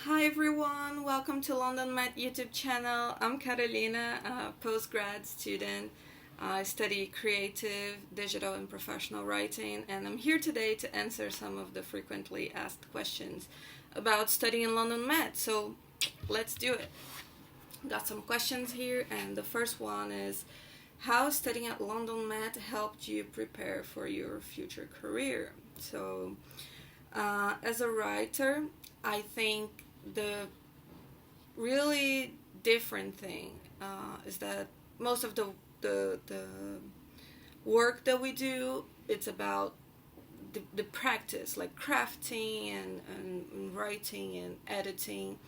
Hi everyone, welcome to London Met YouTube channel. I'm Carolina, a postgrad student. I study creative, digital, and professional writing, and I'm here today to answer some of the frequently asked questions about studying in London Met. So let's do it. Got some questions here, and the first one is how studying at London Met helped you prepare for your future career. As a writer, I think the really different thing is that most of the work that we do, it's about the practice, like crafting and writing and editing.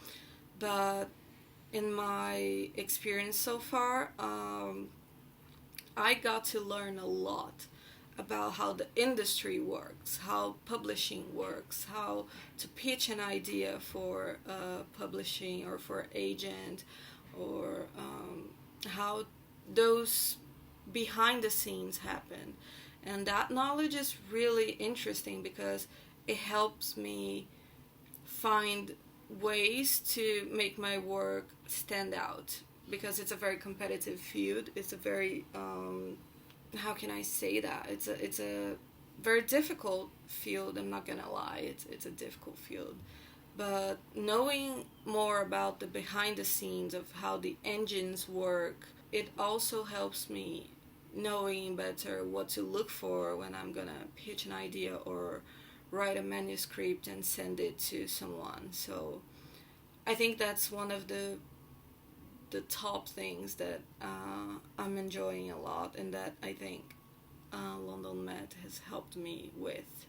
But in my experience so far, I got to learn a lot about how the industry works, how publishing works, how to pitch an idea for publishing or for agent, or how those behind the scenes happen. And that knowledge is really interesting because it helps me find ways to make my work stand out, because it's a very competitive field. It's a very how can I say that? It's a very difficult field. I'm not gonna lie. It's a difficult field, but knowing more about the behind the scenes of how the engines work, it also helps me knowing better what to look for when I'm gonna pitch an idea or write a manuscript and send it to someone. So I think that's one of the top things that I'm enjoying a lot, and that I think London Met has helped me with.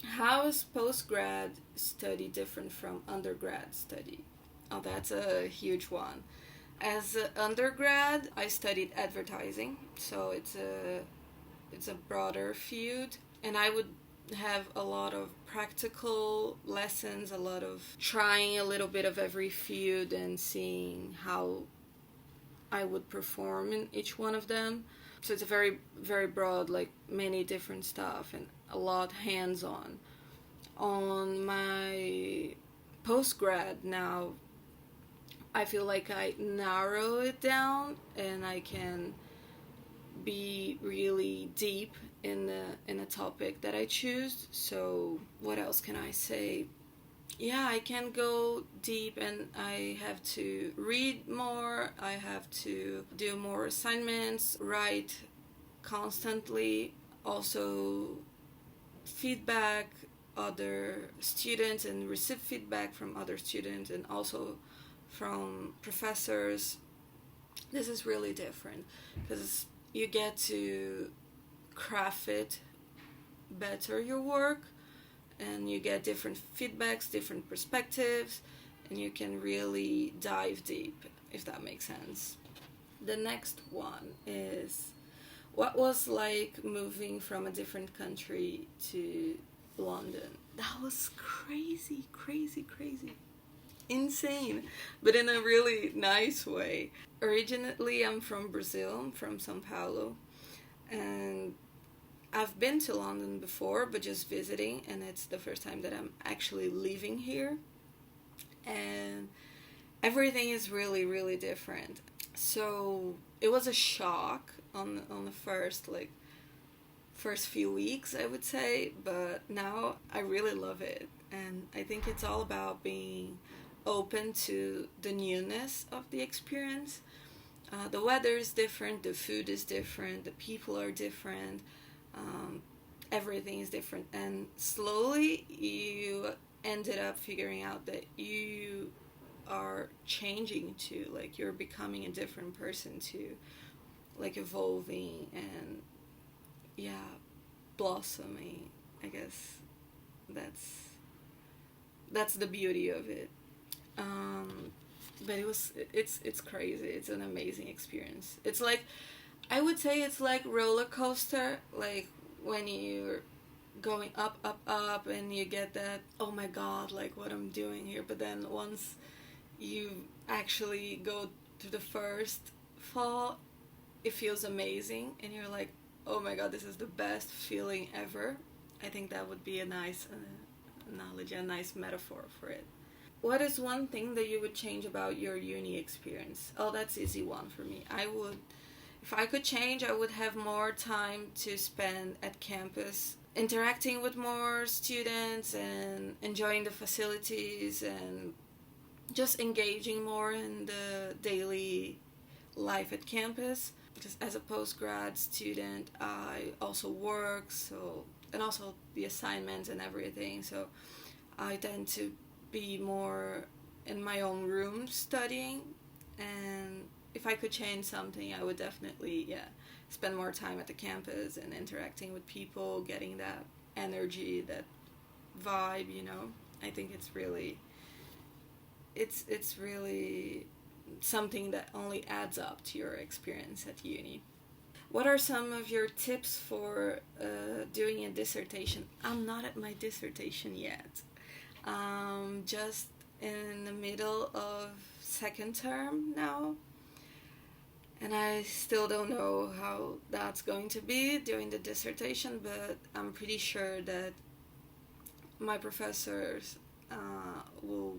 How is postgrad study different from undergrad study? Oh, that's a huge one. As an undergrad, I studied advertising, so it's a broader field, and I would have a lot of practical lessons, a lot of trying a little bit of every field and seeing how I would perform in each one of them. So it's a very, very broad, like many different stuff and a lot hands on. On my post grad now, I feel like I narrow it down and I can be really deep in a topic that I choose. So what else can I say? Yeah, I can go deep, and I have to read more, I have to do more assignments, write constantly, also feedback other students and receive feedback from other students and also from professors. This is really different because you get to craft it better, your work, and you get different feedbacks, different perspectives, and you can really dive deep, if that makes sense. The next one is what was like moving from a different country to London. That was crazy, crazy, crazy. Insane, but in a really nice way. Originally, I'm from Brazil, I'm from Sao Paulo, and I've been to London before, but just visiting, and it's the first time that I'm actually living here. And everything is really, really different. So it was a shock on the first few weeks, I would say, but now I really love it. And I think it's all about being open to the newness of the experience. The weather is different, the food is different, the people are different. Everything is different, and slowly you ended up figuring out that you are changing too, like you're becoming a different person too, like evolving and yeah, blossoming. I guess that's the beauty of it. But it's crazy. It's an amazing experience. It's like, I would say it's like roller coaster, like when you're going up, up, up, and you get that, oh my god, like what I'm doing here. But then once you actually go to the first fall, it feels amazing, and you're like, oh my god, this is the best feeling ever. I think that would be a nice analogy, a nice metaphor for it. What is one thing that you would change about your uni experience? Oh, that's easy one for me. If I could change, I would have more time to spend at campus, interacting with more students and enjoying the facilities and just engaging more in the daily life at campus. Because as a post-grad student, I also work, and also the assignments and everything, so I tend to be more in my own room studying. And if I could change something, I would definitely spend more time at the campus and interacting with people, getting that energy, that vibe. I think it's really something that only adds up to your experience at uni. What are some of your tips for doing a dissertation? I'm not at my dissertation yet. Just in the middle of second term now, and I still don't know how that's going to be during the dissertation, but I'm pretty sure that my professors will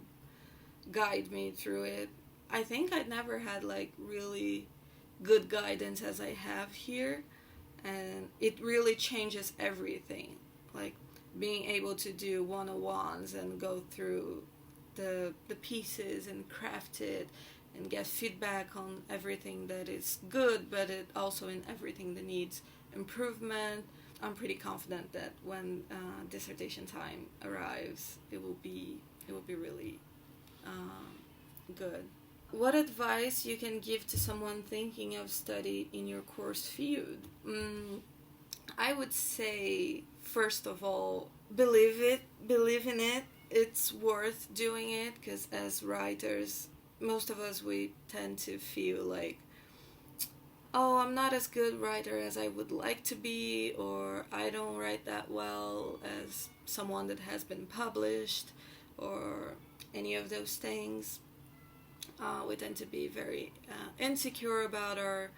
guide me through it. I think I'd never had like really good guidance as I have here, and it really changes everything. Like being able to do one-on-ones and go through the pieces and craft it and get feedback on everything that is good, but it also in everything that needs improvement. I'm pretty confident that when dissertation time arrives, it will be really good. What advice you can give to someone thinking of study in your course field? I would say, first of all, believe in it. It's worth doing it, because as writers, most of us, we tend to feel like, oh, I'm not as good writer as I would like to be, or I don't write that well as someone that has been published, or any of those things. We tend to be very insecure about our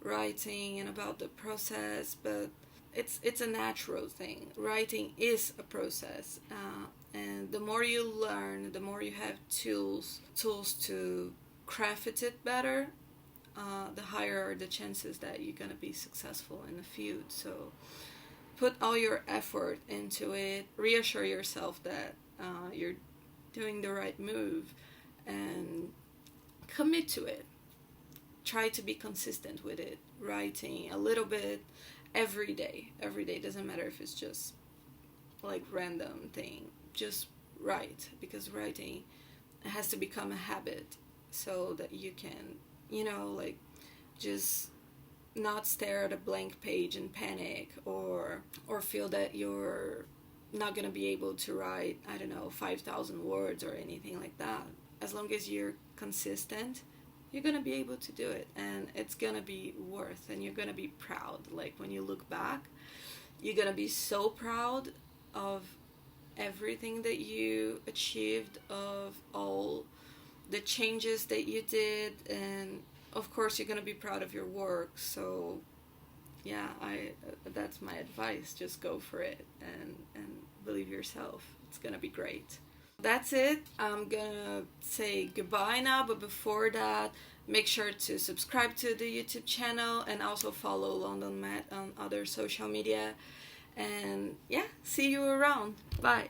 writing and about the process, but it's a natural thing. Writing is a process, and the more you learn, the more you have tools to craft it better, the higher are the chances that you're going to be successful in the field. So put all your effort into it, reassure yourself that you're doing the right move, and commit to it. Try to be consistent with it, writing a little bit every day. Doesn't matter if it's just like random thing, just write, because writing has to become a habit, so that you can like just not stare at a blank page and panic, or feel that you're not going to be able to write, 5,000 words or anything like that. As long as you're consistent, you're going to be able to do it, and it's going to be worth, and you're going to be proud. Like when you look back, you're going to be so proud of everything that you achieved, of all the changes that you did, and of course you're going to be proud of your work. So that's my advice. Just go for it and believe yourself. It's going to be great. That's it. I'm gonna say goodbye now, but before that, make sure to subscribe to the YouTube channel and also follow London Met on other social media. And see you around. Bye.